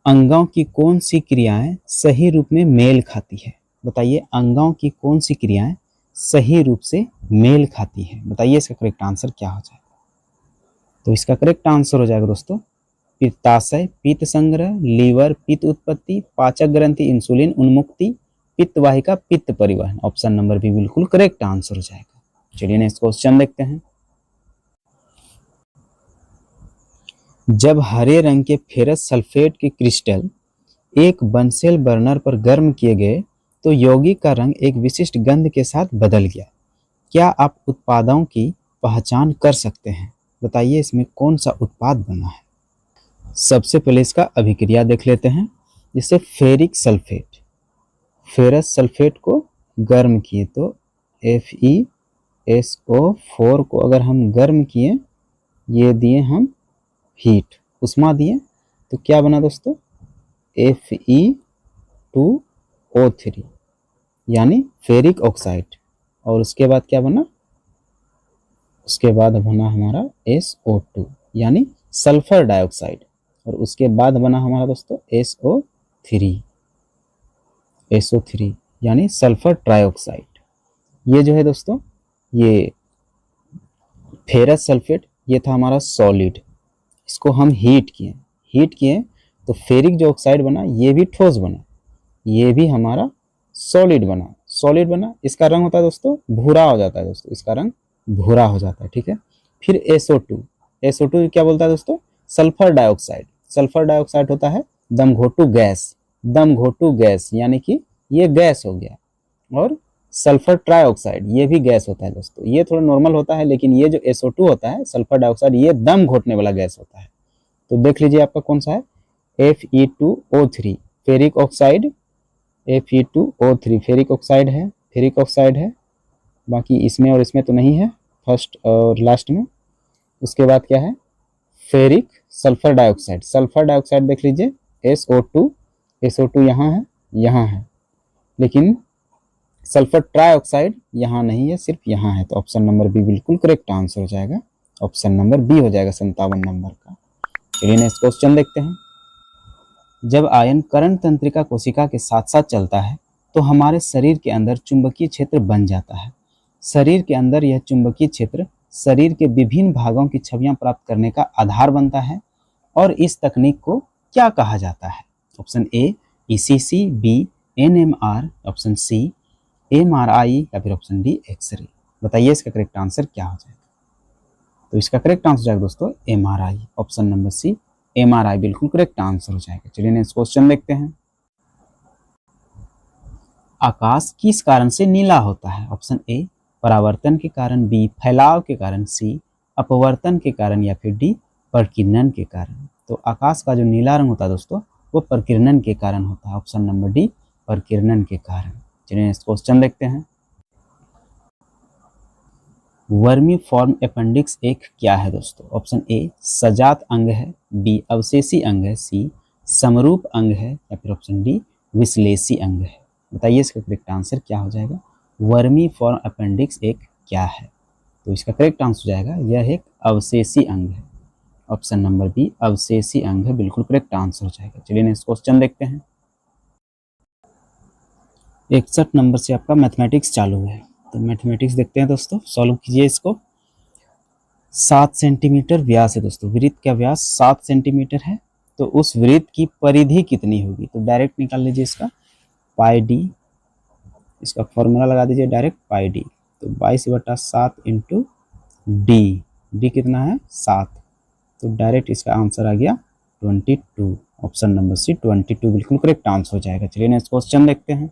अंगों की कौन सी क्रियाएं सही रूप में मेल खाती है? बताइए अंगों की कौन सी क्रियाएं सही रूप से मेल खाती है? बताइए इसका करेक्ट आंसर क्या हो जाएगा। तो इसका करेक्ट आंसर हो जाएगा दोस्तों पित्ताशय पित्त संग्रह, लीवर पित्त उत्पत्ति, पाचक ग्रंथि इंसुलिन उन्मुक्ति, पित्त वाहिका पित्त परिवहन। ऑप्शन नंबर बी बिल्कुल करेक्ट आंसर हो जाएगा। चलिए नेक्स्ट क्वेश्चन देखते हैं। जब हरे रंग के फेरस सल्फेट के क्रिस्टल एक बंसेल बर्नर पर गर्म किए गए तो यौगिक का रंग एक विशिष्ट गंध के साथ बदल गया। क्या आप उत्पादों की पहचान कर सकते हैं? बताइए इसमें कौन सा उत्पाद बना है। सबसे पहले इसका अभिक्रिया देख लेते हैं। जैसे फेरिक सल्फेट, फेरस सल्फेट को गर्म किए तो FeSO4 को अगर हम गर्म किए, ये दिए हम हीट उष्मा दिए तो क्या बना दोस्तों Fe2O3 यानी फेरिक ऑक्साइड। और उसके बाद क्या बना, उसके बाद बना हमारा SO2 यानी सल्फर डाइऑक्साइड। और उसके बाद बना हमारा दोस्तों SO3 यानी सल्फर ट्राइऑक्साइड। ये जो है दोस्तों ये फेरस सल्फेट ये था हमारा सॉलिड, इसको हम हीट किए तो फेरिक जो ऑक्साइड बना ये भी ठोस बना, ये भी हमारा सॉलिड बना। इसका रंग होता है दोस्तों भूरा हो जाता है दोस्तों, इसका रंग भूरा हो जाता है। ठीक है। फिर SO2 क्या बोलता है दोस्तों सल्फर डाइऑक्साइड होता है दमघोटू गैस यानी कि ये गैस हो गया। और सल्फर ट्राइऑक्साइड ये भी गैस होता है दोस्तों, ये थोड़ा नॉर्मल होता है, लेकिन ये जो SO2 होता है सल्फर डाइऑक्साइड ये दम घोटने वाला गैस होता है। तो देख लीजिए आपका कौन सा है Fe2O3 ferric oxide, Fe2O3 ferric oxide है। बाकी इसमें और इसमें तो नहीं है, फर्स्ट और लास्ट में। उसके बाद क्या है फेरिक सल्फर डाइऑक्साइड देख लीजिए SO2 यहाँ है लेकिन सल्फर ट्राइऑक्साइड यहाँ नहीं है, सिर्फ यहाँ है। तो ऑप्शन नंबर बी बिल्कुल करेक्ट आंसर हो जाएगा। ऑप्शन नंबर बी हो जाएगा 57 नंबर का। चलिए नेक्स्ट क्वेश्चन देखते हैं। जब आयन कर्ण तंत्रिका कोशिका के साथ साथ चलता है तो हमारे शरीर के अंदर चुंबकीय क्षेत्र बन जाता है। शरीर के अंदर यह चुंबकीय क्षेत्र शरीर के विभिन्न भागों की छवियां प्राप्त करने का आधार बनता है और इस तकनीक को क्या कहा जाता है? Option a ECC, b NMR, option c MRI या फिर ऑप्शन डी एक्सरे। बताइए इसका करेक्ट आंसर क्या हो जाएगा? तो इसका करेक्ट आंसर हो जाएगा दोस्तों MRI. Option number c MRI बिल्कुल करेक्ट आंसर हो जाएगा। चलिए नेक्स्ट क्वेश्चन देखते हैं। आकाश किस कारण से नीला होता है? ऑप्शन ए परावर्तन के कारण, बी फैलाव के कारण, सी अपवर्तन के कारण या फिर डी प्रकीर्णन के कारण। तो आकाश का जो नीला रंग होता है दोस्तों वो प्रकीर्णन के कारण होता है। ऑप्शन नंबर डी प्रकीर्णन के कारण। चलिए नेक्स्ट क्वेश्चन देखते हैं। वर्मी फॉर्म अपेंडिक्स एक क्या है दोस्तों? ऑप्शन ए सजात अंग है, बी अवशेषी अंग है, सी समरूप अंग है या फिर ऑप्शन डी विश्लेषी अंग है। बताइए इसका करेक्ट आंसर क्या हो जाएगा? वर्मी फॉर्म अपेंडिक्स एक क्या है? तो इसका करेक्ट आंसर हो जाएगा यह एक अवशेषी अंग है। ऑप्शन नंबर बी अवशेषी अंग है बिल्कुल करेक्ट आंसर हो जाएगा। चलिए नेक्स्ट क्वेश्चन देखते हैं। 61 नंबर से आपका मैथमेटिक्स चालू है, तो मैथमेटिक्स देखते हैं दोस्तों, सॉल्व कीजिए इसको। 7 सेंटीमीटर व्यास है दोस्तों, वृत्त का व्यास 7 सेंटीमीटर है, तो उस वृत्त की परिधि कितनी होगी? तो डायरेक्ट निकाल लीजिए इसका पाई डी, इसका फॉर्मूला लगा दीजिए डायरेक्ट पाई डी। तो 22/7 इंटू डी, डी कितना है 7, तो डायरेक्ट इसका आंसर आ गया 22। ऑप्शन नंबर सी 22 बिल्कुल करेक्ट आंसर हो जाएगा। चलिए नेक्स्ट क्वेश्चन देखते हैं।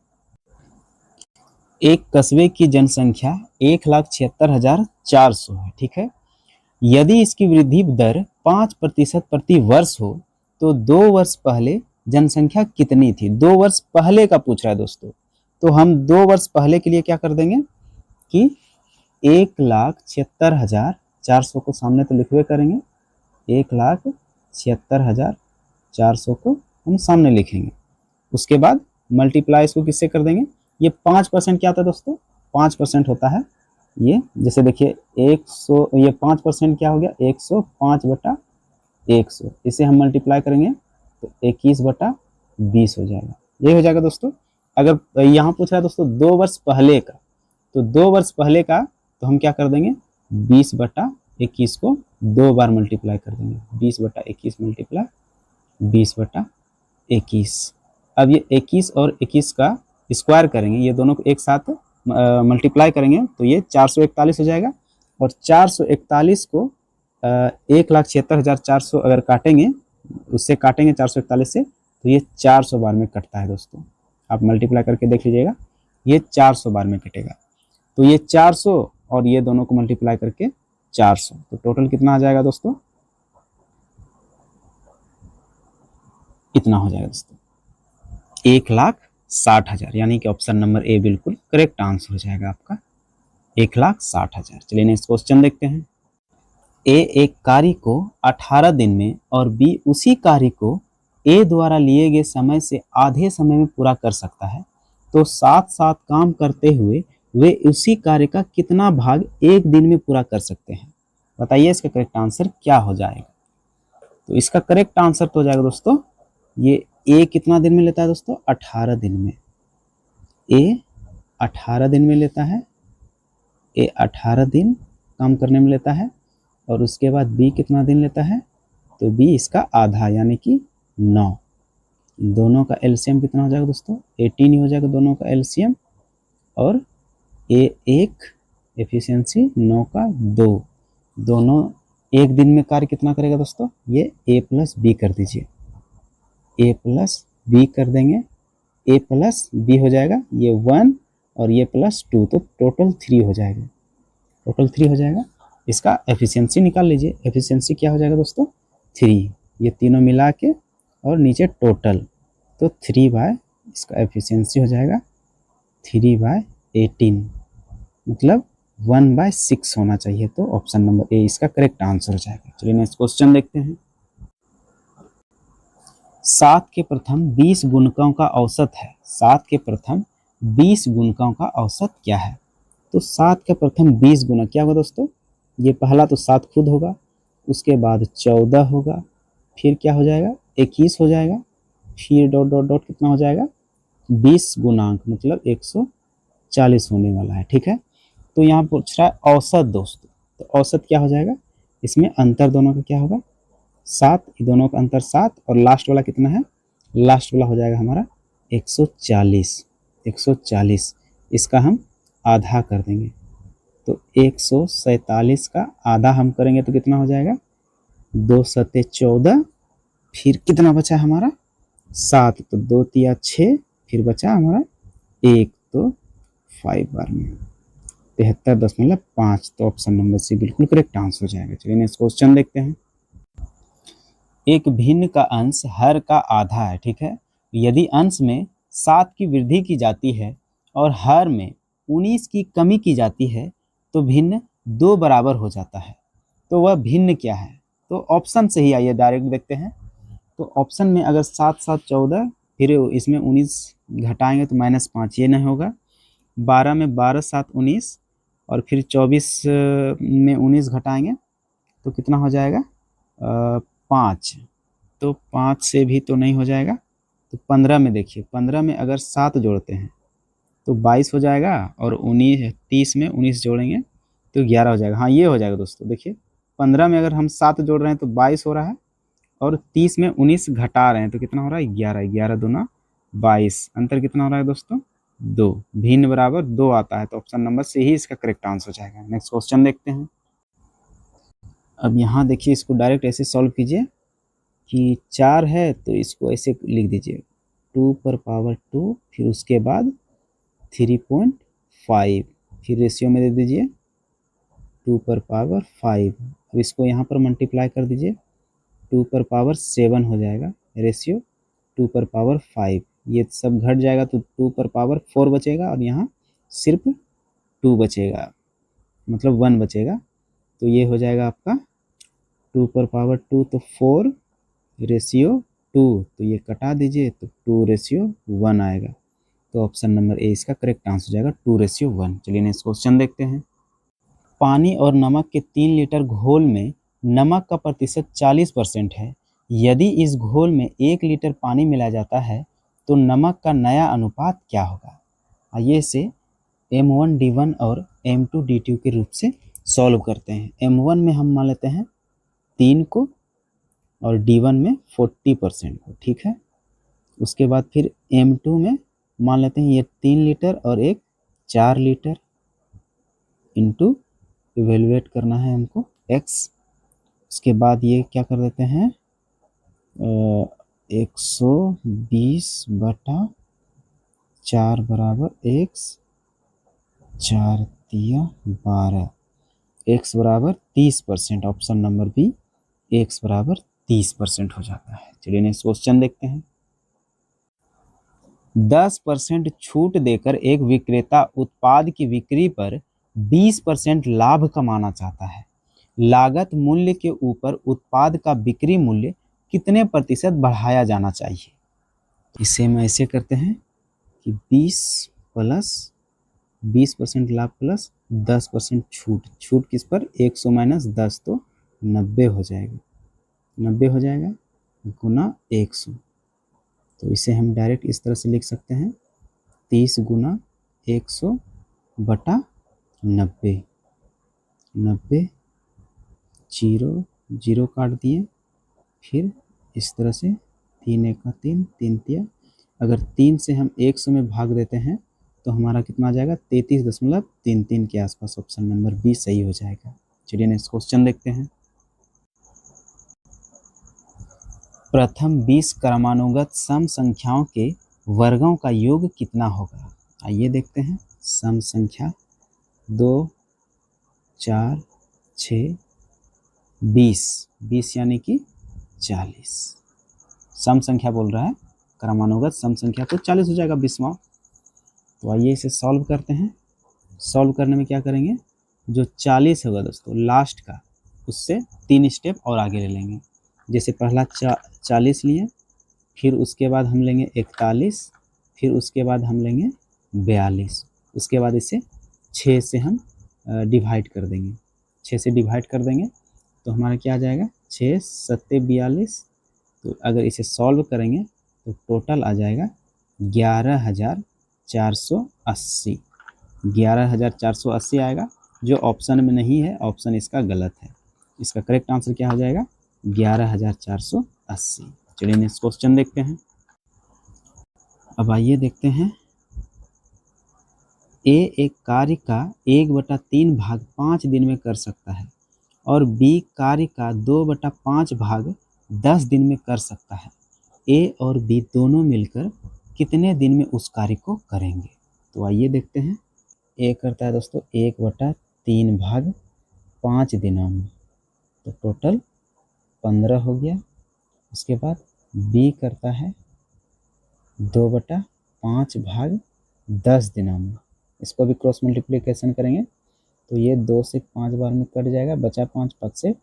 एक कस्बे की जनसंख्या 1,76,400 है, ठीक है। यदि इसकी वृद्धि दर 5% प्रति वर्ष हो तो 2 वर्ष पहले जनसंख्या कितनी थी? 2 वर्ष पहले का पूछ रहा है दोस्तों, तो हम 2 वर्ष पहले के लिए क्या कर देंगे कि 1,76,400 को सामने तो लिखवे करेंगे, 1,76,400 को हम सामने लिखेंगे, उसके बाद मल्टीप्लाई इसको किससे कर देंगे? ये 5% क्या होता है दोस्तों? 5% होता है ये, जैसे देखिए 100, ये 5% क्या हो गया 105/100, इसे हम मल्टीप्लाई करेंगे तो 21/20 हो जाएगा। ये हो जाएगा दोस्तों। अगर यहाँ पूछ रहा है दोस्तों 2 वर्ष पहले का, तो 2 वर्ष पहले का तो हम क्या कर देंगे 20/21 को 2 बार मल्टीप्लाई कर देंगे, 20/21 मल्टीप्लाई 20/21। अब ये 21 और 21 का स्क्वायर करेंगे, ये दोनों को एक साथ मल्टीप्लाई करेंगे तो ये 441 हो जाएगा, और 441 को 1,76,400 अगर काटेंगे, उससे काटेंगे 441 से, तो ये 400 बार में कटता है दोस्तों। आप मल्टीप्लाई करके देख लीजिएगा, ये 400 बार में कटेगा। तो ये 400 और ये दोनों को मल्टीप्लाई करके 400, तो टोटल कितना आ जाएगा दोस्तों? इतना हो जाएगा दोस्तों 1,60,000, यानी कि ऑप्शन नंबर ए बिल्कुल करेक्ट आंसर हो जाएगा आपका 1,60,000। चलिए नेक्स्ट क्वेश्चन देखते हैं। ए एक कार्य को 18 दिन में और बी उसी कार्य को ए द्वारा लिए गए समय से आधे समय में पूरा कर सकता है, तो साथ साथ काम करते हुए वे उसी कार्य का कितना भाग एक दिन में पूरा कर सकते हैं? बताइए इसका करेक्ट आंसर क्या हो जाएगा? तो इसका करेक्ट आंसर तो हो जाएगा दोस्तों, ये ए कितना दिन में लेता है दोस्तों? 18 दिन में। ए 18 दिन में लेता है, ए 18 दिन काम करने में लेता है, और उसके बाद बी कितना दिन लेता है? तो बी इसका आधा यानी कि 9। दोनों का एलसीएम कितना हो जाएगा दोस्तों? 18 ही हो जाएगा दोनों का एलसीएम, और ए एक एफिशिएंसी 9 का 2, दोनों एक दिन में कार्य कितना करेगा दोस्तों? ये ए प्लस बी कर दीजिए, ए प्लस बी कर देंगे, ए प्लस बी हो जाएगा ये 1 और ये +2, तो टोटल 3 हो जाएगा, टोटल 3 हो जाएगा। इसका एफिशिएंसी निकाल लीजिए, एफिशिएंसी क्या हो जाएगा दोस्तों? 3, ये तीनों मिला के और नीचे टोटल, तो 3/, इसका एफिशिएंसी हो जाएगा 3/18, मतलब 1/6 होना चाहिए, तो ऑप्शन नंबर ए इसका करेक्ट आंसर हो जाएगा। चलिए नेक्स्ट क्वेश्चन देखते हैं। 7 के प्रथम 20 गुणकों का औसत है, 7 के प्रथम 20 गुणकों का औसत क्या है? तो 7 के प्रथम 20 गुणक क्या होगा दोस्तों? ये पहला तो 7 खुद होगा, उसके बाद 14 होगा, फिर क्या हो जाएगा 21 हो जाएगा, फिर डॉट डॉट डॉट कितना हो जाएगा 20 गुणांक, मतलब 140 होने वाला है, ठीक है। तो यहाँ पूछ रहा है औसत दोस्तों, तो औसत क्या हो जाएगा, इसमें अंतर दोनों का क्या होगा 7, दोनों का अंतर 7 और लास्ट वाला कितना है, लास्ट वाला हो जाएगा हमारा 140। 140 इसका हम आधा कर देंगे, तो 147 का आधा हम करेंगे तो कितना हो जाएगा 2 सत्ते 14, फिर कितना बचा हमारा 7, तो 2 तिया 6, फिर बचा हमारा 1, तो 5 बार में 73.5, तो ऑप्शन नंबर सी बिल्कुल करेक्ट आंसर हो जाएगा। चलिए नेक्स्ट क्वेश्चन देखते हैं। एक भिन्न का अंश हर का आधा है, ठीक है। यदि अंश में 7 की वृद्धि की जाती है और हर में 19 की कमी की जाती है तो भिन्न 2 बराबर हो जाता है, तो वह भिन्न क्या है। तो ऑप्शन से ही आइए डायरेक्ट देखते हैं। तो ऑप्शन में अगर 7 7 14, फिर इसमें 19 घटाएंगे तो -5, ये नहीं होगा। 12 में 12 7 19, और फिर 24 में 19 घटाएंगे तो कितना हो जाएगा 5, तो 5 से भी तो नहीं हो जाएगा। तो 15 में देखिए, 15 में अगर 7 जोड़ते हैं तो 22 हो जाएगा, और 19 30 में 19 जोड़ेंगे तो 11 हो जाएगा। हाँ ये हो जाएगा दोस्तों, देखिए 15 में अगर हम 7 जोड़ रहे हैं तो 22 हो रहा है, और 30 में 19 घटा रहे हैं तो कितना हो रहा है 11, 11 दूना 22, अंतर कितना हो रहा है दोस्तों 2, भिन्न बराबर 2 आता है, तो ऑप्शन नंबर से ही इसका करेक्ट आंसर हो जाएगा। नेक्स्ट क्वेश्चन देखते हैं। अब यहाँ देखिए, इसको डायरेक्ट ऐसे सॉल्व कीजिए कि 4 है तो इसको ऐसे लिख दीजिए 2 पर पावर 2, फिर उसके बाद 3.5, फिर रेशियो में दे दीजिए 2 पर पावर 5। अब इसको यहाँ पर मल्टीप्लाई कर दीजिए, 2 पर पावर 7 हो जाएगा, रेशियो 2 पर पावर 5, ये सब घट जाएगा तो 2 पर पावर 4 बचेगा, और यहाँ सिर्फ 2 बचेगा, मतलब 1 बचेगा, तो ये हो जाएगा आपका 2 पर पावर 2 तो 4 रेशियो 2, तो ये कटा दीजिए तो 2 रेशियो 1 आएगा, तो ऑप्शन नंबर ए इसका करेक्ट आंसर हो जाएगा 2 रेशियो 1। चलिए नेक्स्ट क्वेश्चन देखते हैं। पानी और नमक के 3 लीटर घोल में नमक का प्रतिशत 40% है। यदि इस घोल में 1 लीटर पानी मिलाया जाता है तो नमक का नया अनुपात क्या होगा। आइए इसे M1D1 और M2D2 के रूप से सॉल्व करते हैं। M1 में हम मान लेते हैं 3 को, और D1 में 40% को, ठीक है। उसके बाद फिर M2 में मान लेते हैं ये 3 लीटर और एक 4 लीटर, इंटू इवेलुएट करना है हमको x। उसके बाद ये क्या कर देते हैं 120/4 बराबर x, 4 तिया 12, x बराबर 30%, ऑप्शन नंबर बी x बराबर 30% हो जाता है। चलिए नेक्स्ट क्वेश्चन देखते हैं। 10% छूट देकर एक विक्रेता उत्पाद की बिक्री पर 20% लाभ कमाना चाहता है। लागत मूल्य के ऊपर उत्पाद का बिक्री मूल्य कितने प्रतिशत बढ़ाया जाना चाहिए। इसे हम ऐसे करते हैं कि 20% लाभ प्लस 10% छूट, छूट किस पर 100 माइनस 10 तो 90 हो जाएगा, 90 हो जाएगा गुना 100, तो इसे हम डायरेक्ट इस तरह से लिख सकते हैं 30 गुना 100 बटा 90, 90 जीरो जीरो काट दिए, फिर इस तरह से 3 1 का 3, 3 तिया, अगर 3 से हम 100 में भाग देते हैं तो हमारा कितना आ जाएगा 33.33 के आसपास, ऑप्शन नंबर बी सही हो जाएगा। चलिए नेक्स्ट क्वेश्चन देखते हैं। प्रथम 20 क्रमानुगत सम संख्याओं के वर्गों का योग कितना होगा। आइए देखते हैं। सम संख्या 2 4 6 20, 20 यानी कि 40, सम संख्या बोल रहा है, क्रमानुगत सम संख्या तो 40 हो जाएगा 20वां। तो आइए इसे सॉल्व करते हैं। सॉल्व करने में क्या करेंगे, जो 40 होगा दोस्तों लास्ट का, उससे 3 स्टेप और आगे ले लेंगे। जैसे पहला 40 लिए, फिर उसके बाद हम लेंगे 41, फिर उसके बाद हम लेंगे 42, उसके बाद इसे 6 से हम डिवाइड कर देंगे, 6 से डिवाइड कर देंगे तो हमारा क्या आ जाएगा 6 7 42, तो अगर इसे सॉल्व करेंगे तो टोटल आ जाएगा 11,480, 11,480 आएगा। जो ऑप्शन में नहीं है, ऑप्शन इसका गलत है। इसका करेक्ट आंसर क्या हो जाएगा? 11,480। चलिए नेक्स्ट क्वेश्चन देखते हैं। अब आइए देखते हैं। ए एक कार्य का 1/3 भाग 5 दिन में कर सकता है और बी कार्य का 2/5 भाग 10 दिन में कर सकता है। ए और बी दोनों मिलकर कितने दिन में उस कार्य को करेंगे? तो आइए देखते हैं। ए करता है दोस्तों 1/3 भाग 5 दिनों में, तो टोटल 15 हो गया। उसके बाद बी करता है 2/5 भाग 10 दिनों में। इसको भी क्रॉस मल्टीप्लिकेशन करेंगे तो ये 2 से 5 बार में कट जाएगा, बचा 5, 5 से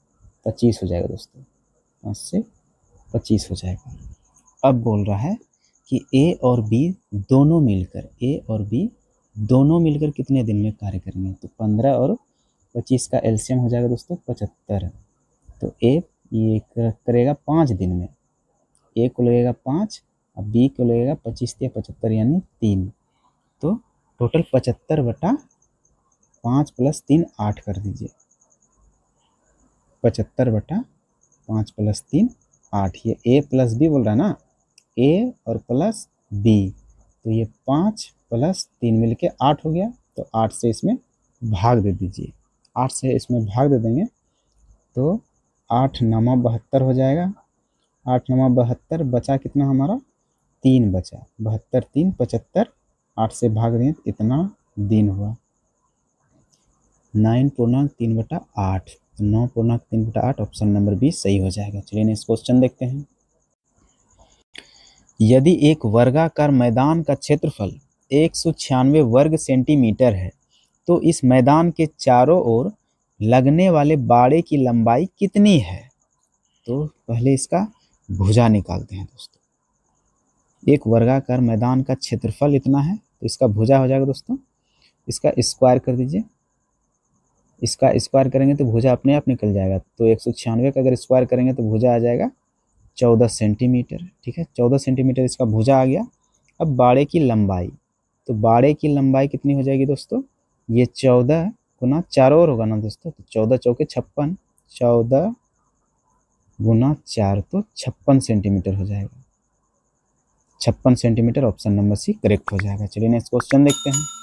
25 हो जाएगा दोस्तों, 5 से 25 हो जाएगा। अब बोल रहा है कि ए और बी दोनों मिलकर कितने दिन में कार्य करेंगे? तो 15 और 25 का एलसीएम हो जाएगा दोस्तों 75। तो ए ये करेगा 5 दिन में, ए को लगेगा 5 और बी को लगेगा 25 या 75 यानी 3। तो टोटल 75/5 + 3 8 कर दीजिए। 75/5 + 3 8। ये ए प्लस बी बोल रहा है ना, ए और प्लस बी, तो ये 5 + 3 मिलके 8 हो गया। तो 8 से इसमें भाग दे दीजिए, 8 से इसमें भाग दे देंगे तो 8 9 72 हो जाएगा। 8 9 72, बचा कितना हमारा? 3 बचा, 72 3 75, 8 से भाग दें इतना दिन हुआ 9.3/8। 9.3/8 ऑप्शन नंबर बी सही हो जाएगा। चलिए नेक्स्ट क्वेश्चन देखते हैं। यदि एक वर्गाकार मैदान का क्षेत्रफल 196 वर्ग सेंटीमीटर है तो इस मैदान के चारों ओर लगने वाले बाड़े की लंबाई कितनी है? तो पहले इसका भुजा निकालते हैं दोस्तों। एक वर्गाकार मैदान का क्षेत्रफल इतना है तो इसका भुजा हो जाएगा दोस्तों, इसका स्क्वायर कर दीजिए। इसका स्क्वायर करेंगे तो भुजा अपने आप निकल जाएगा। तो 196 का अगर स्क्वायर करेंगे तो भुजा आ जाएगा 14 सेंटीमीटर। ठीक है, 14 सेंटीमीटर इसका भुजा आ गया। अब बाड़े की लंबाई, तो बाड़े की लंबाई कितनी हो जाएगी दोस्तों? ये 14 गुना चारों ओर होगा ना दोस्तों, तो 14 चौके 56, 14 गुना 4 तो 56 सेंटीमीटर हो जाएगा। 56 centimetre option number c correct हो जाएगा। चलिए नेक्स्ट क्वेश्चन देखते हैं।